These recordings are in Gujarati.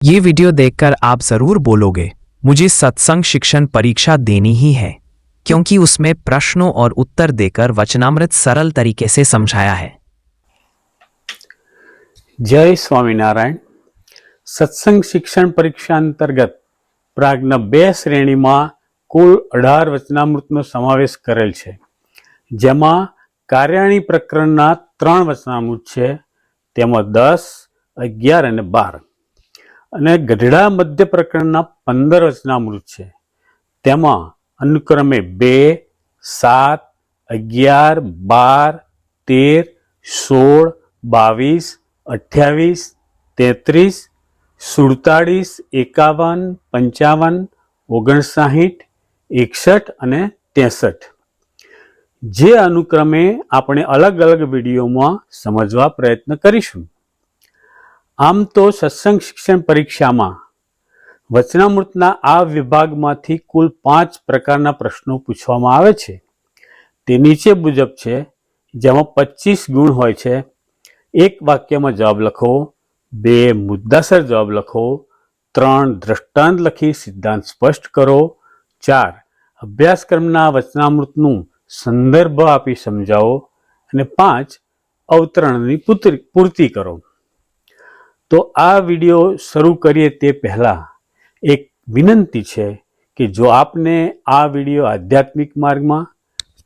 ये वीडियो देखकर आप जरूर बोलोगे, मुझे सत्संग शिक्षण परीक्षा देनी ही है, क्योंकि उसमें प्रश्नों और उत्तर देकर वचनामृत सरल तरीके से समझाया है। जय स्वामीनारायण। सत्संग शिक्षण परीक्षा अंतर्गत प्राज्ञ 2 श्रेणीમાં કુલ 18 વચનામૃતનો સમાવેશ કરેલ છે, જેમાં કાર્યાણી પ્રકરણના 3 વચનામૃત છે, તેમાં 10, 11 અને 12, અને ગઢડા મધ્ય પ્રકરણના 15 વચનામૃત છે, તેમાં અનુક્રમે 2, 7, 11, 12, 13, 16, 22, 28, 33, 47, 51, 55, 59, 61 અને 63, જે અનુક્રમે આપણે અલગ અલગ વિડીયોમાં સમજવા પ્રયત્ન કરીશું. આમ તો સત્સંગ શિક્ષણ પરીક્ષામાં વચનામૃતના આ વિભાગમાંથી કુલ 5 પ્રકારના પ્રશ્નો પૂછવામાં આવે છે. તે નીચે મુજબ છે, જેમાં 25 ગુણ હોય છે. 1 વાક્યમાં જવાબ લખો, 2 મુદ્દાસર જવાબ લખો, 3 દ્રષ્ટાંત લખી સિદ્ધાંત સ્પષ્ટ કરો, 4 અભ્યાસક્રમના વચનામૃતનું સંદર્ભ આપી સમજાવો, અને 5 અવતરણની પૂર્તિ કરો. તો આ વિડીયો શરૂ કરીએ તે પહેલા એક વિનંતી છે કે જો આપને આ વિડીયો આધ્યાત્મિક માર્ગમાં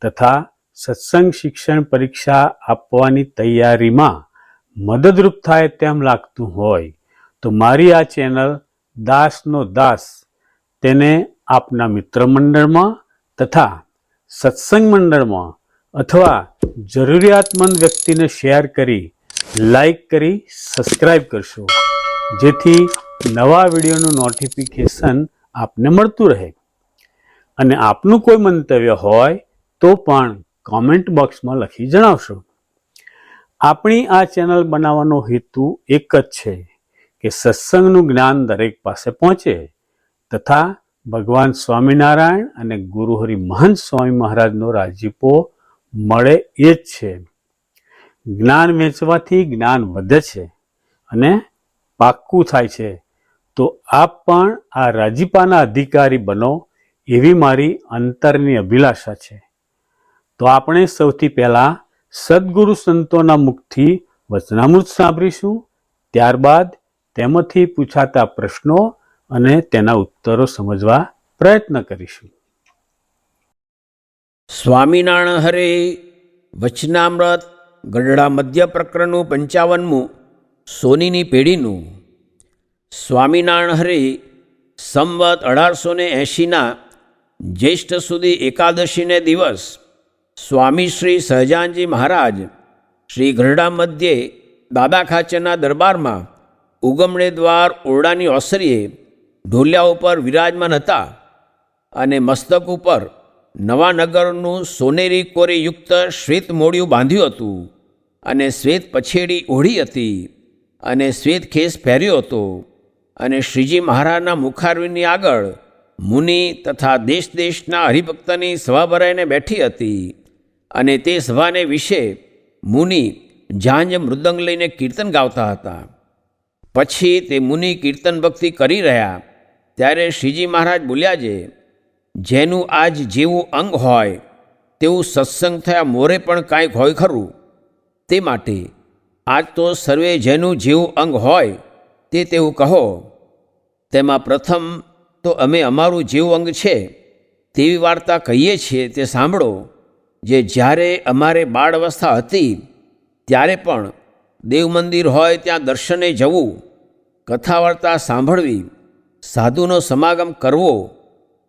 તથા સત્સંગ શિક્ષણ પરીક્ષા આપવાની તૈયારીમાં મદદરૂપ થાય તેમ લાગતું હોય તો મારી આ ચેનલ દાસનો દાસ તેને આપના મિત્ર મંડળમાં તથા સત્સંગ મંડળમાં અથવા જરૂરિયાતમંદ વ્યક્તિને શેર કરી, લાઈક કરી, સબસ્ક્રાઈબ કરશો, જેથી નવા વિડીયોનું નોટિફિકેશન આપને મળતું રહે. અને આપનું કોઈ મંતવ્ય હોય તો પણ કોમેન્ટ બોક્સમાં લખી જણાવશો. આપણી આ ચેનલ બનાવવાનો હેતુ એક જ છે કે સત્સંગનું જ્ઞાન દરેક પાસે પહોંચે તથા ભગવાન સ્વામિનારાયણ અને ગુરુહરિ મહંત સ્વામી મહારાજનો રાજીપો મળે એ જ છે. જ્ઞાન વેચવાથી જ્ઞાન વધે છે અને પાક્કું થાય છે. તો આપ પણ આ રાજીપાના અધિકારી બનો એવી મારી અંતરની અભિલાષા છે. તો આપણે સૌથી પહેલા સદગુરુ સંતોના મુખથી વચનામૃત સાંભળીશું. ત્યારબાદ તેમાંથી પૂછાતા પ્રશ્નો અને તેના ઉત્તરો સમજવા પ્રયત્ન કરીશું. સ્વામિનારાયણ હરે. વચનામૃત ગઢડા મધ્ય પ્રકરણનું 55મું, સોનીની પેઢીનું. સ્વામિનારાયણ હરે સંવત 1880ના જ્યેષ્ઠ સુધી એકાદશીને દિવસ સ્વામી શ્રી સહજાનજી મહારાજ શ્રી ગઢડા મધ્યે દાદા ખાચરના દરબારમાં ઉગમણે દ્વાર ઓરડાની ઓસરીએ ઢોલિયા ઉપર વિરાજમાન હતા, અને મસ્તક ઉપર નવાનગરનું સોનેરી કોરીયુક્ત શ્વેત મોડિયું બાંધ્યું હતું, અને શ્વેત પછેડી ઓઢી હતી, અને શ્વેત ખેસ પહેર્યો હતો. અને શ્રીજી મહારાજના મુખારવિંદની આગળ મુનિ તથા દેશ દેશના હરિભક્તની સભા ભરાઈને બેઠી હતી, અને તે સભાને વિશે મુનિ ઝાંઝ મૃદંગ લઈને કીર્તન ગાતા હતા. પછી તે મુનિ કીર્તન ભક્તિ કરી રહ્યા ત્યારે શ્રીજી મહારાજ બોલ્યા છે, જેનું આજ જેવું અંગ હોય તેવું સત્સંગ થયા મોરે પણ કાંઈક હોય ખરું. તે માટે આજ તો સર્વે જેનું જેવું અંગ હોય તે તેવું કહો. તેમાં પ્રથમ તો અમે અમારું જેવું અંગ છે તેવી વાર્તા કહીએ છીએ તે સાંભળો. જે જ્યારે અમારે બાળ અવસ્થા હતી ત્યારે પણ દેવ મંદિર હોય ત્યાં દર્શને જવું, કથા વાર્તા સાંભળવી, સાધુનો સમાગમ કરવો,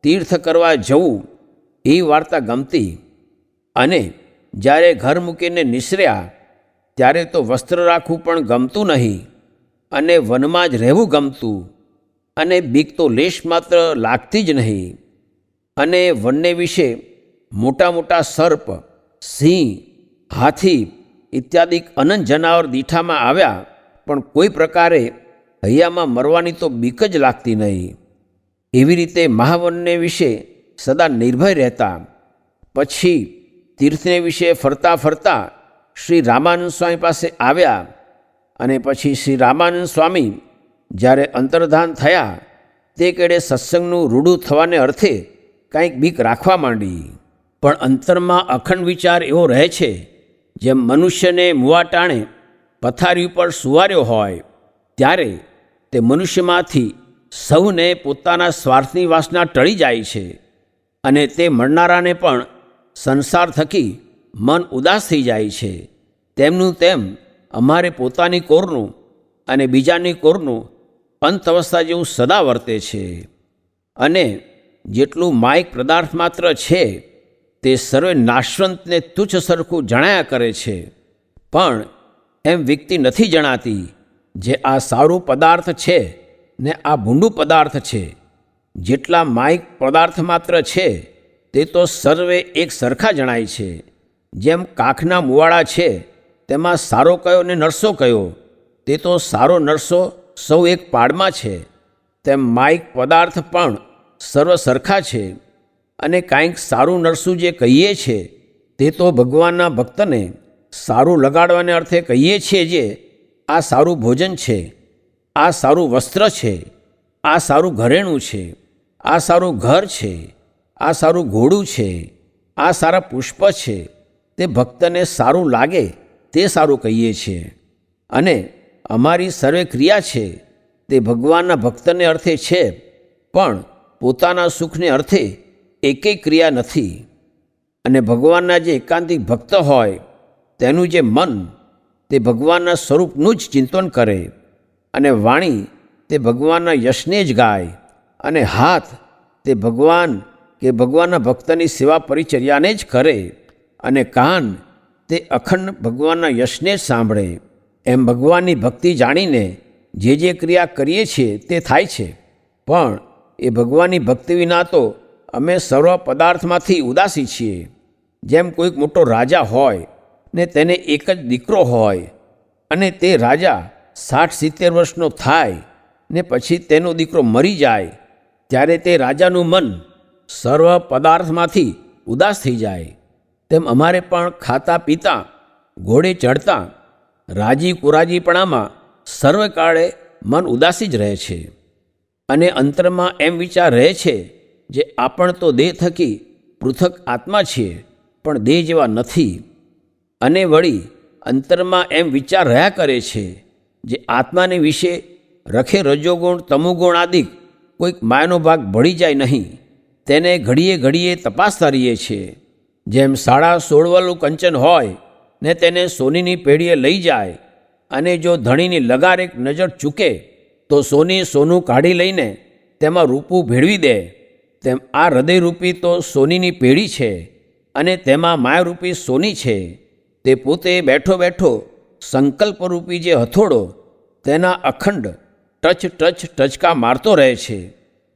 તીર્થ કરવા જવું, એ વાર્તા ગમતી. અને જ્યારે ઘર મૂકીને નિસર્યા ત્યારે તો વસ્ત્ર રાખવું પણ ગમતું નહીં, અને વનમાં જ રહેવું ગમતું, અને બીક તો લેશ માત્ર લાગતી જ નહીં. અને વનને વિશે મોટા મોટા સર્પ, સિંહ, હાથી ઇત્યાદિ અનંત જનાવર દીઠામાં આવ્યા, પણ કોઈ પ્રકારે હૈયામાં મરવાની તો બીક જ લાગતી નહીં. એવી રીતે મહાવનને વિશે સદા નિર્ભય રહેતા. પછી તીર્થને વિશે ફરતા ફરતા શ્રી રામાનંદ સ્વામી પાસે આવ્યા, અને પછી શ્રી રામાનંદ સ્વામી જ્યારે અંતર્ધાન થયા તે કેડે સત્સંગનું રૂડું થવાને અર્થે કાંઈક બીક રાખવા માંડી. પણ અંતરમાં અખંડ વિચાર એવો રહે છે જેમ મનુષ્યને મુવાટાણે પથારી ઉપર સુવાર્યો હોય ત્યારે તે મનુષ્યમાંથી સૌને પોતાના સ્વાર્થની વાસના ટળી જાય છે અને તે મળનારાને પણ સંસાર થકી મન ઉદાસ થઈ જાય છે. તેમનું તેમ અમારે પોતાની કોરનું અને બીજાની કોરનું અંત અવસ્થા જેવું સદા વર્તે છે. અને જેટલું માયિક પદાર્થ માત્ર છે તે સર્વે નાશવંતને તુચ્છ સરખું જણાયા કરે છે, પણ એમ વ્યક્તિ નથી જણાતી જે આ સારું પદાર્થ છે ને આ ભૂંડું પદાર્થ છે. જેટલા માયિક પદાર્થ માત્ર છે તે તો સર્વે એક સરખા જણાય છે. જેમ કાખના મુવાડા છે તેમાં સારો કયો ને નરસો કયો, તે તો સારો નરસો સૌ એક પાડમાં છે, તેમ માયિક પદાર્થ પણ સર્વ સરખા છે. અને કાંઈક સારું નરસું જે કહીએ છે તે તો ભગવાનના ભક્તને સારું લગાડવાને અર્થે કહીએ છીએ જે આ સારું ભોજન છે, આ સારું વસ્ત્ર છે, આ સારું ઘરેણું છે, આ સારું ઘર છે, આ સારું ઘોડું છે, આ સારા પુષ્પ છે, તે ભક્તને સારું લાગે તે સારું કહીએ છીએ. અને અમારી સર્વે ક્રિયા છે તે ભગવાનના ભક્તને અર્થે છે, પણ પોતાના સુખને અર્થે એકેય ક્રિયા નથી. અને ભગવાનના જે એકાંતિક ભક્ત હોય તેનું જે મન તે ભગવાનના સ્વરૂપનું જ ચિંતન કરે, અને વાણી તે ભગવાનના યશને જ ગાય, અને હાથ તે ભગવાન કે ભગવાનના ભક્તની સેવા પરિચર્યાને જ કરે, અને કાન તે અખંડ ભગવાનના યશને જ સાંભળે. એમ ભગવાનની ભક્તિ જાણીને જે ક્રિયા કરીએ છીએ તે થાય છે, પણ એ ભગવાનની ભક્તિ વિના તો અમે સર્વ પદાર્થમાંથી ઉદાસી છીએ. જેમ કોઈક મોટો રાજા હોય ને તેને એક જ દીકરો હોય, અને તે રાજા 60-70 વર્ષનો થાય ને પછી તેનો દીકરો મરી જાય, ત્યારે તે રાજાનું મન સર્વ પદાર્થમાંથી ઉદાસ થઈ જાય. તેમ અમારે પણ ખાતા પીતા, ઘોડે ચડતા, રાજી કુરાજીપણામાં સર્વકાળે મન ઉદાસી જ રહે છે. અને અંતરમાં એમ વિચાર રહે છે જે આપણ તો દેહ થકી પૃથક આત્મા છીએ, પણ દેહ જેવા નથી. અને વળી અંતરમાં એમ વિચાર રહ્યા કરે છે જે આત્માને વિશે રખે રજોગુણ તમોગુણ આદિક કોઈક માયાનો ભાગ ભળી જાય નહીં, તેને ઘડીએ ઘડીએ તપાસતા રહીએ છીએ. જેમ 16.5 વાળું કંચન હોય ને તેને સોનીની પેઢીએ લઈ જાય, અને જો ધણીની લગાર એક નજર ચૂકે તો સોનું કાઢી લઈને તેમાં રૂપું ભેળવી દે, તેમ આ હૃદયરૂપી તો સોનીની પેઢી છે, અને તેમાં માયારૂપી સોની છે. તે પોતે બેઠો બેઠો સંકલ્પરૂપી જે હથોડો તેના અખંડ ટચકા મારતો રહે છે.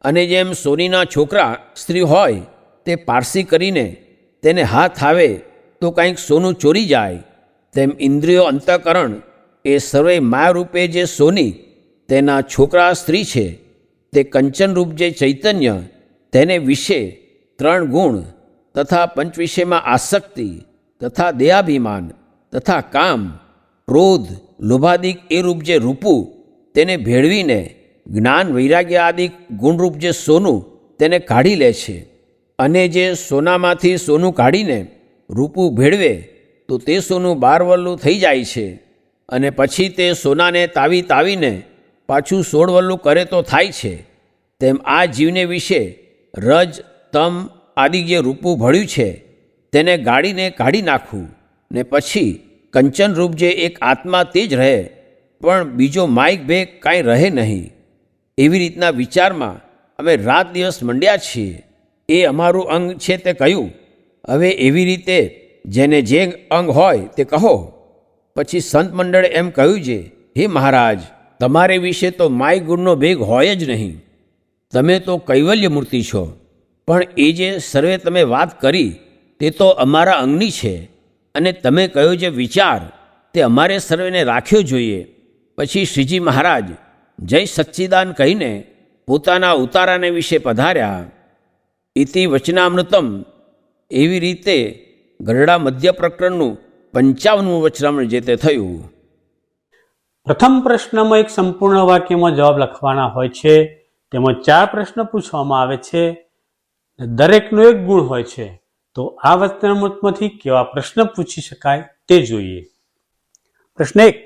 અને જેમ સોનીના છોકરા સ્ત્રી હોય તે પારસી કરીને તેને હાથ આવે તો કંઈક સોનું ચોરી જાય, તેમ ઇન્દ્રિયો અંતઃકરણ એ સર્વે માયારૂપે જે સોની તેના છોકરા સ્ત્રી છે, તે કંચનરૂપ જે ચૈતન્ય તેને વિશે 3 ગુણ તથા પંચવિષયમાં આસક્તિ તથા દેહાભિમાન તથા કામ, ક્રોધ, લોભાદિક એ રૂપ જે રૂપું તેને ભેળવીને જ્ઞાન વૈરાગ્ય આદિક ગુણરૂપ જે સોનું તેને કાઢી લે છે. અને જે સોનામાંથી સોનું કાઢીને રૂપું ભેળવે તો તે સોનું 12 વલ્લું થઈ જાય છે, અને પછી તે સોનાને તાવીને પાછું 16 વલ્લું કરે તો થાય છે. તેમ આ જીવને વિશે રજ તમ આદિ જે રૂપું ભળ્યું છે તેને ગાળીને કાઢી નાખવું, ને પછી કંચનરૂપ જે એક આત્મા તે જ રહે, પણ બીજો માયિક ભેગ કાંઈ રહે નહીં. એવી રીતના વિચારમાં અમે રાત દિવસ મંડ્યા છીએ. એ અમારું અંગ છે તે કહ્યું. હવે એવી રીતે જેને જે અંગ હોય તે કહો. પછી સંત મંડળે એમ કહ્યું છે, હે મહારાજ, તમારે વિશે તો માય ગુણનો ભેગ હોય જ નહીં. તમે તો કૈવલ્ય મૂર્તિ છો, પણ એ જે સર્વે તમે વાત કરી તે તો અમારા અંગની છે, અને તમે કહ્યો જે વિચાર તે અમારે સર્વેને રાખ્યો જોઈએ. પછી શ્રીજી મહારાજ જય સચ્ચિદાન કહીને પોતાના ઉતારાને વિશે પધાર્યા. ઇતિ વચનામૃતમ. એવી રીતે ગરડા મધ્ય પ્રકરણનું 55મું વચનામૃત જે તે થયું. પ્રથમ પ્રશ્નમાં એક સંપૂર્ણ વાક્યમાં જવાબ લખવાના હોય છે. તેમાં 4 પ્રશ્ન પૂછવામાં આવે છે. દરેકનો એક ગુણ હોય છે. તો આ વચનામૃતમાંથી કેવા પ્રશ્ન પૂછી શકાય તે જોઈએ. પ્રશ્ન 1.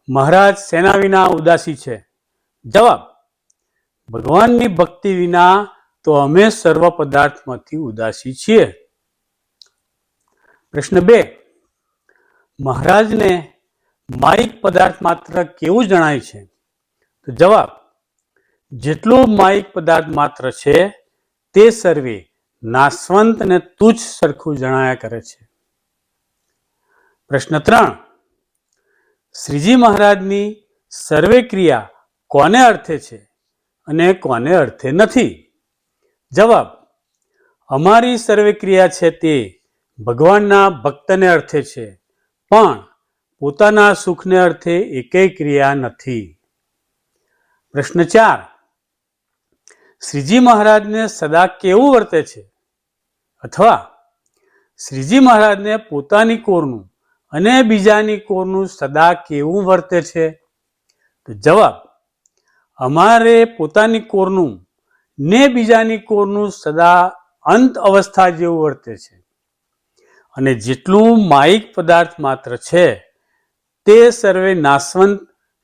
મહારાજ શેના વિના ઉદાસી છે? જવાબ: ભગવાનની ભક્તિ વિના તો અમે સર્વ પદાર્થમાંથી ઉદાસી છીએ. પ્રશ્ન 2. મહારાજને માયિક પદાર્થ માત્ર કેવું જણાય છે? તો જવાબ: જેટલું માયિક પદાર્થ માત્ર છે તે સર્વે નાશવંત અને તુચ્છ સરખું જણાયા કરે છે. પ્રશ્ન 3. શ્રીજી મહારાજની સર્વે ક્રિયા કોને અર્થે છે અને કોને અર્થે નથી? જવાબ: અમારી સર્વે ક્રિયા છે તે ભગવાનના ભક્તને અર્થે છે, પણ પોતાના સુખને અર્થે એકેય ક્રિયા નથી. પ્રશ્ન 4. શ્રીજી મહારાજને સદા કેવું વર્તે છે? અથવા શ્રીજી મહારાજને પોતાની કોરનું અને બીજાની કોરનું સદા કેવું વર્તે છે? તો જવાબ: અમારે પોતાની કોરનું ને બીજાની કોરનું સદા અંત અવસ્થા જેવું વર્તે છે. અને જેટલું માયિક પદાર્થ માત્ર છે તે સર્વે નાશવંત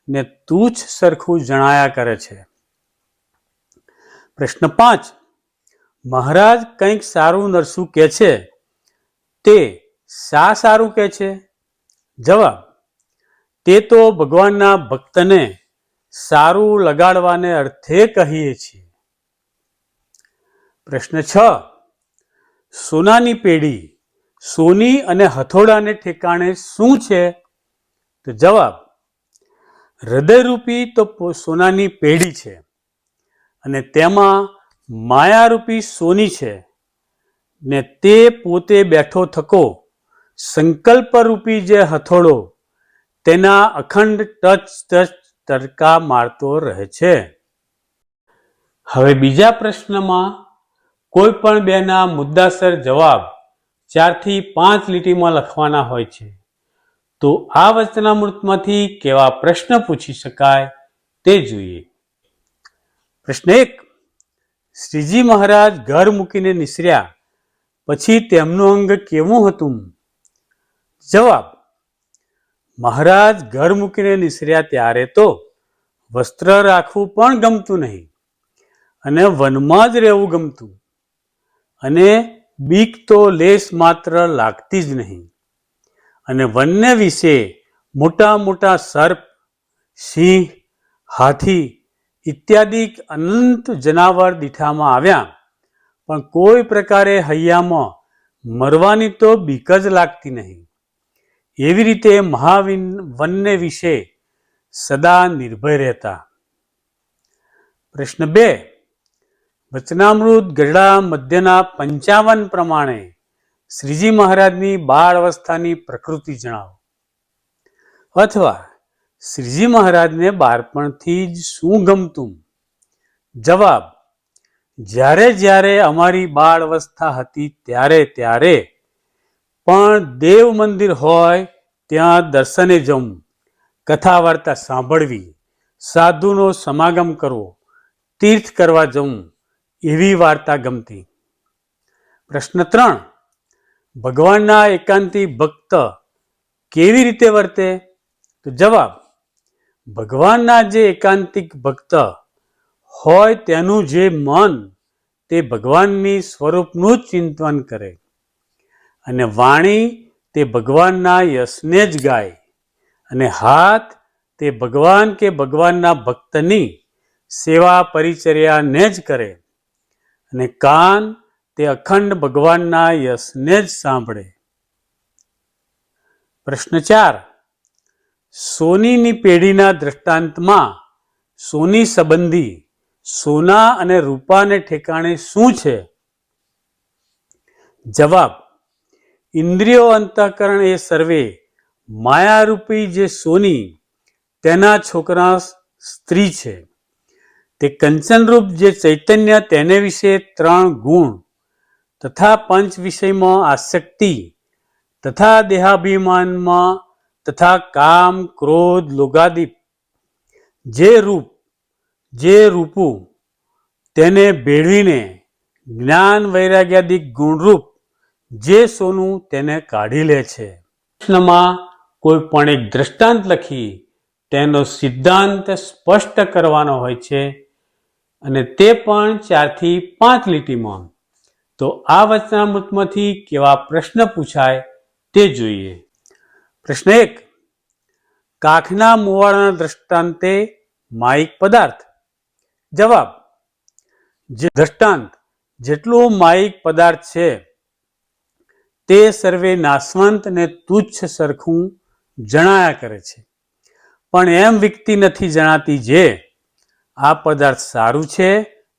ને તુચ્છ સરખું જણાયા કરે છે. પ્રશ્ન 5. મહારાજ કંઈક સારું નરસું કહે છે તે શા સારું કહે છે? જવાબ: તે તો ભગવાનના ભક્તને સારું લગાડવાને અર્થે કહીએ છીએ. પ્રશ્ન 6. સોનાની પેઢી, સોની અને હથોડાને ઠેકાણે શું છે? તો જવાબ: હૃદયરૂપી તો સોનાની પેઢી છે અને તેમાં માયારૂપી સોની છે ને તે પોતે બેઠો થકો સંકલ્પરૂપી જે હથોડો તેના અખંડ ટચ તડકા મારતો રહે છે. હવે બીજા પ્રશ્નમાં કોઈ પણ બેના મુદ્દાસર જવાબ 4 થી 5 લીટીમાં લખવાના હોય છે. તો આ વચનામૃતમાંથી કેવા પ્રશ્ન પૂછી શકાય તે જોઈએ. પ્રશ્ન 1. શ્રીજી મહારાજ ઘર મૂકીને નિસર્યા પછી તેમનું અંગ કેવું હતું? જવાબ: મહારાજ ઘર મૂકીને નિસર્યા ત્યારે તો વસ્ત્ર રાખવું પણ ગમતું નહીં અને વનમાં જ રહેવું ગમતું, અને બીક તો લેશ માત્ર લાગતી જ નહીં. અને વન્ય વિશે મોટા મોટા સર્પ, સિંહ, હાથી ઇત્યાદિ અનંત જનાવર દીઠામાં આવ્યા, પણ કોઈ પ્રકારે હૈયામાં મરવાની તો બીક જ લાગતી નહીં. એવી રીતે વન્ય વિશે સદા નિર્ભય રહેતા. પ્રશ્ન 2. વચનામૃત ગરડા મધ્યના 55 પ્રમાણે શ્રીજી મહારાજની બાળ અવસ્થાની પ્રકૃતિ જણાવો. અથવા શ્રીજી મહારાજને બાળપણથી જ શું ગમતું? જવાબ: જ્યારે જ્યારે અમારી બાળ અવસ્થા હતી ત્યારે ત્યારે પણ દેવ મંદિર હોય ત્યાં દર્શને જવું, કથા વાર્તા સાંભળવી, સાધુનો સમાગમ કરવો, તીર્થ કરવા જવું એવી વાર્તા ગમતી. પ્રશ્ન 3. ભગવાનના એકાંતી ભક્ત કેવી રીતે વર્તે? તો જવાબ: ભગવાનના જે એકાંતિક ભક્ત હોય તેનું જે મન તે ભગવાનની સ્વરૂપનું જ ચિંતન કરે, અને વાણી તે ભગવાનના યશને જ ગાય, અને હાથ તે ભગવાન કે ભગવાનના ભક્તની સેવા પરિચર્યાને જ કરે, અને કાન તે અખંડ ભગવાનના યશને જ સાંભળે. પ્રશ્ન 4. સોનીની પેઢીના દ્રષ્ટાંતમાં સોની સંબંધી સોના અને રૂપાને ઠેકાણે શું છે? જવાબ: ઇન્દ્રિયો અંતઃકરણ એ સર્વે માયારૂપી જે સોની તેના છોકરા સ્ત્રી છે. તે કંચનરૂપ જે ચૈતન્ય તેને વિશે 3 ગુણ તથા પંચ વિષયમાં આસક્તિ તથા દેહાભિમાનમાં તથા કામ ક્રોધ લોગાદીપ જે રૂપું તેને ભેળવીને જ્ઞાન વૈરાગ્યાદિક ગુણરૂપ જે સોનું તેને કાઢી લે છે. પ્રશ્નમાં કોઈ પણ એક દ્રષ્ટાંત લખી તેનો સિદ્ધાંત સ્પષ્ટ કરવાનો હોય છે અને તે પણ 4 થી 5 લીટીમાં. તો આ વચનામૃતમાંથી કેવા પ્રશ્ન પૂછાય તે જોઈએ. પ્રશ્ન 1. કાખના મુવાડાના દ્રષ્ટાંતે માયિક પદાર્થ. જવાબ: જે દ્રષ્ટાંત જેટલું માયિક પદાર્થ છે તે સર્વે નાશવંત અને તુચ્છ સરખું જણાયા કરે છે, પણ એમ વ્યક્તિ નથી જણાતી જે આ પદાર્થ સારું છે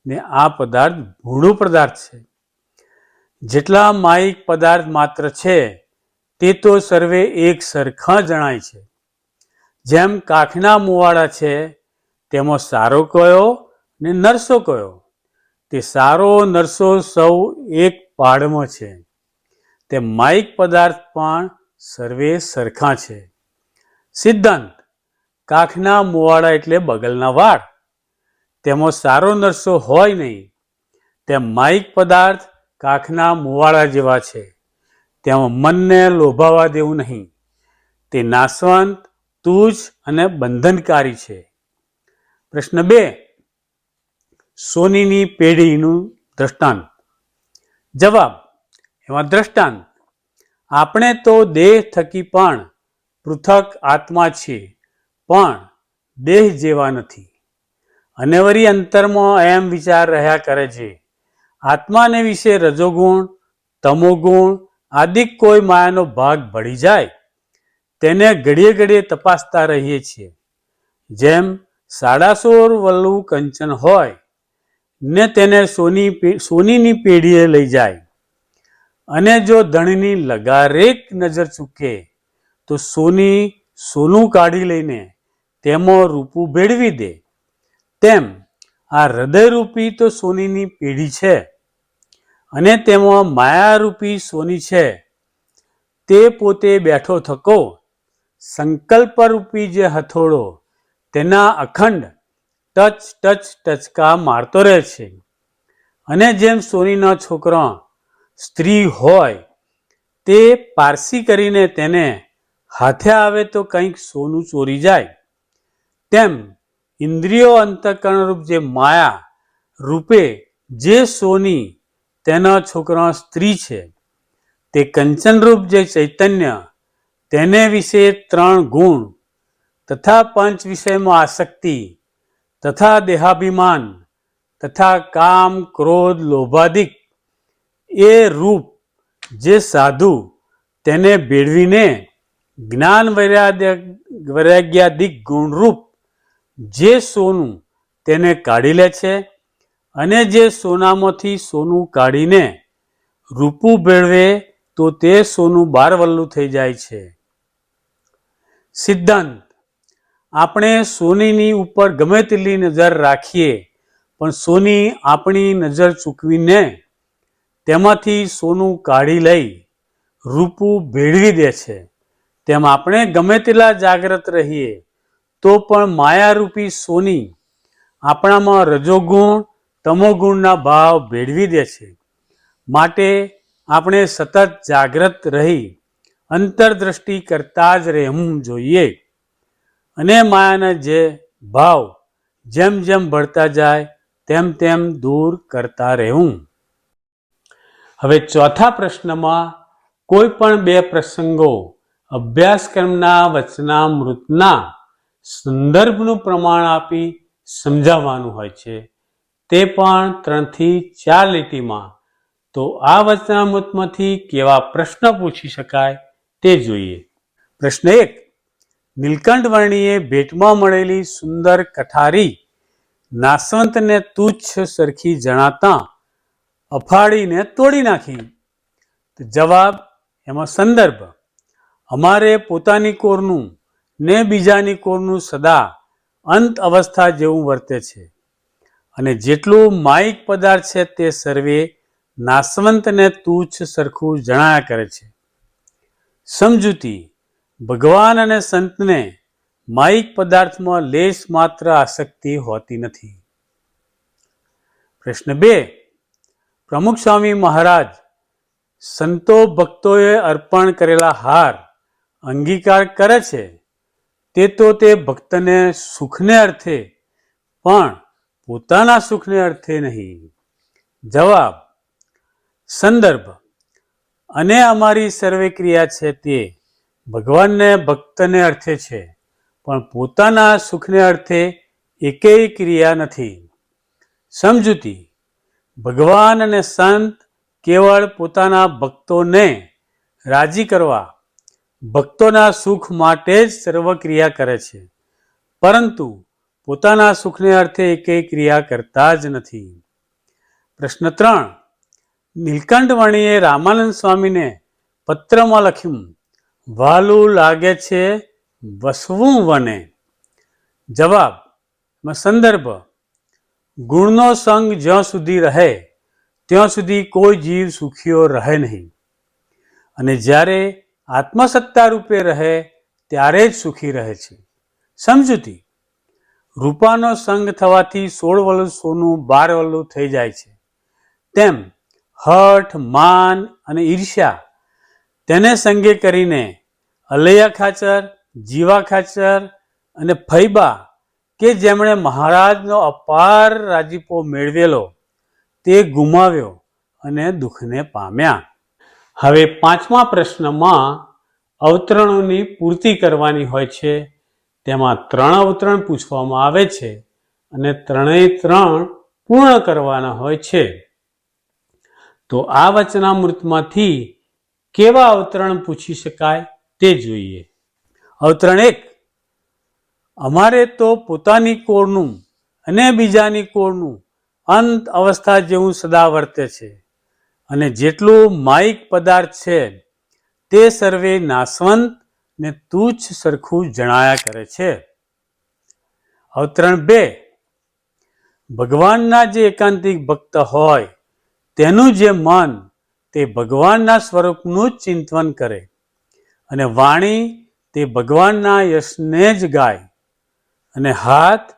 ને આ પદાર્થ ભૂંડું પદાર્થ છે. જેટલા માયિક પદાર્થ માત્ર છે તે તો સર્વે એક સરખા જણાય છે. જેમ કાખના મુવાડા છે તેમાં સારો કયો ને નરસો કયો? તે સારો નરસો સૌ એક પાડમાં છે. તે માયિક પદાર્થ પણ સર્વે સરખા છે. સિદ્ધાંત: કાખના મુવાડા એટલે બગલના વાળ. તેમાં સારો નરસો હોય નહીં. તેમ માયિક પદાર્થ કાખના મુવાડા જેવા છે. તેમાં મનને લોભાવા દેવું નહીં. તે નાશવંત, તુચ્છ અને બંધનકારી છે. પ્રશ્ન 2. સોનીની પેઢીનું દ્રષ્ટાંત. જવાબ: એમાં દ્રષ્ટાંત: આપણે તો દેહ થકી પણ પૃથક આત્મા છીએ, પણ દેહ જેવા નથી. અને વળી અંતરમાં એમ વિચાર રહ્યા કરે છે આત્માને વિશે રજોગુણ, તમોગુણ આદિ કોઈ માયાનો ભાગ ભળી જાય તેને ઘડીએ ઘડીએ તપાસતા રહીએ છીએ. જેમ સાડાસોર વલ્લુ કંચન હોય ને તેને સોનીની પેઢીએ લઈ જાય અને જો ધણીની લગારેક નજર ચૂકે તો સોનું કાઢી લઈને તેમાં રૂપું ભેળવી દે. તેમ આ હૃદયરૂપી તો સોનીની પેઢી છે અને તેમાં માયારૂપી સોની છે. તે પોતે બેઠો થકો સંકલ્પરૂપી જે હથોડો તેના અખંડ ટચકા મારતો રહે છે. અને જેમ સોનીના છોકરા સ્ત્રી હોય તે પારસી કરીને તેને હાથે આવે તો કંઈક સોનું ચોરી જાય, તેમ ઇન્દ્રિયો અંતઃકરણરૂપ જે માયા રૂપે જે સોની તેના છોકરા સ્ત્રી છે, તે કંચનરૂપ જે ચૈતન્ય તેને વિશે 3 ગુણ તથા 5 વિષયમાં આસક્તિ તથા દેહાભિમાન તથા કામ ક્રોધ લોભાદિક એ રૂપ જે સાધુ તેને ભેળવીને જ્ઞાન વૈરાગ્યાદિક ગુણરૂપ જે સોનું તેને કાઢી લે છે અને જે સોનામાંથી સોનું કાઢીને રૂપું ભેળવે તો તે સોનું 12 વલ્લું થઈ જાય છે. સિદ્ધાંત: આપણે સોનીની ઉપર ગમે તેટલી નજર રાખીએ પણ સોની આપણી નજર ચૂકવીને તેમાંથી સોનું કાઢી લઈ રૂપું ભેળવી દે છે. તેમ આપણે ગમે તેટલા જાગ્રત રહીએ તો પણ માયારૂપી સોની આપણામાં રજોગુણ તમોગુણના ભાવ ભેળવી દે છે. માટે આપણે સતત જાગ્રત રહી અંતરદ્રષ્ટિ કરતા જ રહેવું જોઈએ અને માયાના જે ભાવ જેમ જેમ ભળતા જાય તેમ તેમ દૂર કરતા રહેવું. હવે ચોથા પ્રશ્નમાં કોઈ પણ 2 પ્રસંગો અભ્યાસક્રમના વચનામૃતના સંદર્ભનું પ્રમાણ આપી સમજાવવાનું હોય છે, તે પણ 3 થી 4 લીટીમાં. તો આ વચનામૃતમાંથી કેવા પ્રશ્ન પૂછી શકાય તે જોઈએ. પ્રશ્ન 1. નીલકંઠ વર્ણીએ ભેટમાં મળેલી સુંદર કઠારી નાશવંતને તુચ્છ સરખી જણાતા અફાડીને તોડી નાખી. જવાબ: એમાં સંદર્ભ: અમારે પોતાની કોરનું ને બીજાની કોરનું સદા અંત અવસ્થા જેવું વર્તે છે અને જેટલું માયિક પદાર્થ છે તે સર્વે નાશવંત ને તુચ્છ સરખું જણાયા કરે છે. સમજૂતી: ભગવાન અને સંતને માયિક પદાર્થમાં લેશ માત્ર આસક્તિ હોતી નથી. પ્રશ્ન 2. પ્રમુખ સ્વામી મહારાજ સંતો ભક્તોએ અર્પણ કરેલા હાર અંગીકાર કરે છે તે ભક્તને સુખને અર્થે પણ પોતાના સુખને અર્થે નહીં. જવાબ. સંદર્ભ. અને અમારી સર્વે ક્રિયા છે તે ભગવાનને ભક્તને અર્થે છે પણ પોતાના સુખને અર્થે એકેય ક્રિયા નથી. સમજૂતી. ભગવાન અને સંત કેવળ પોતાના ભક્તોને રાજી કરવા ભક્તોના સુખ માટે જ સર્વ ક્રિયા કરે છે પરંતુ પોતાના સુખને અર્થે એકેય ક્રિયા કરતા જ નથી. પ્રશ્ન 3. નીલકંઠ વાણીએ રામાનંદ સ્વામીને પત્રમાં લખ્યું, વાલું લાગે છે વસવું વને. જવાબ. સંદર્ભ. ગુણનો સંગ જ્યાં સુધી રહે ત્યાં સુધી કોઈ જીવ સુખીઓ રહે નહીં અને જ્યારે આત્મસત્તા રૂપે રહે ત્યારે જ સુખી રહે છે. સમજૂતી. રૂપાનો સંગ થવાથી 16 વલું સોનું 12 વલું થઈ જાય છે તેમ હઠ, માન અને ઈર્ષ્યા તેને સંગે કરીને અલૈયા ખાચર, જીવા ખાચર અને ફૈબા કે જેમણે મહારાજનો અપાર રાજીપો મેળવેલો તે ગુમાવ્યો અને દુઃખને પામ્યા. હવે 5મા પ્રશ્નમાં અવતરણોની પૂર્તિ કરવાની હોય છે. તેમાં 3 અવતરણ પૂછવામાં આવે છે અને 3 પૂર્ણ કરવાના હોય છે. તો આ વચનામૃતમાંથી કેવા અવતરણ પૂછી શકાય તે જોઈએ. અવતરણ 1. અમારે તો પોતાની કોળનું અને બીજાની કોળનું અંત અવસ્થા જેવું સદા વર્તે છે અને જેટલું માયિક પદાર્થ છે તે સર્વે નાશવંત ને તુચ્છ સરખું જણાયા કરે છે. અવતરણ 2. ભગવાનના જે એકાંતિક ભક્ત હોય તેનું જે મન તે ભગવાનના સ્વરૂપનું જ ચિંતન કરે અને વાણી તે ભગવાનના યશને જ ગાય અને હાથ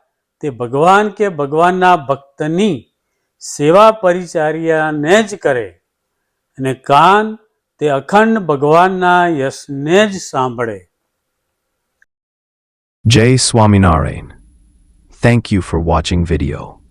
તે ભગવાન કે ભગવાનના ભક્તની સેવા પરિચાર્યાને જ કરે અને કાન તે અખંડ ભગવાનના યશને જ સાંભળે. Jai Swaminarayan. Thank you for watching video.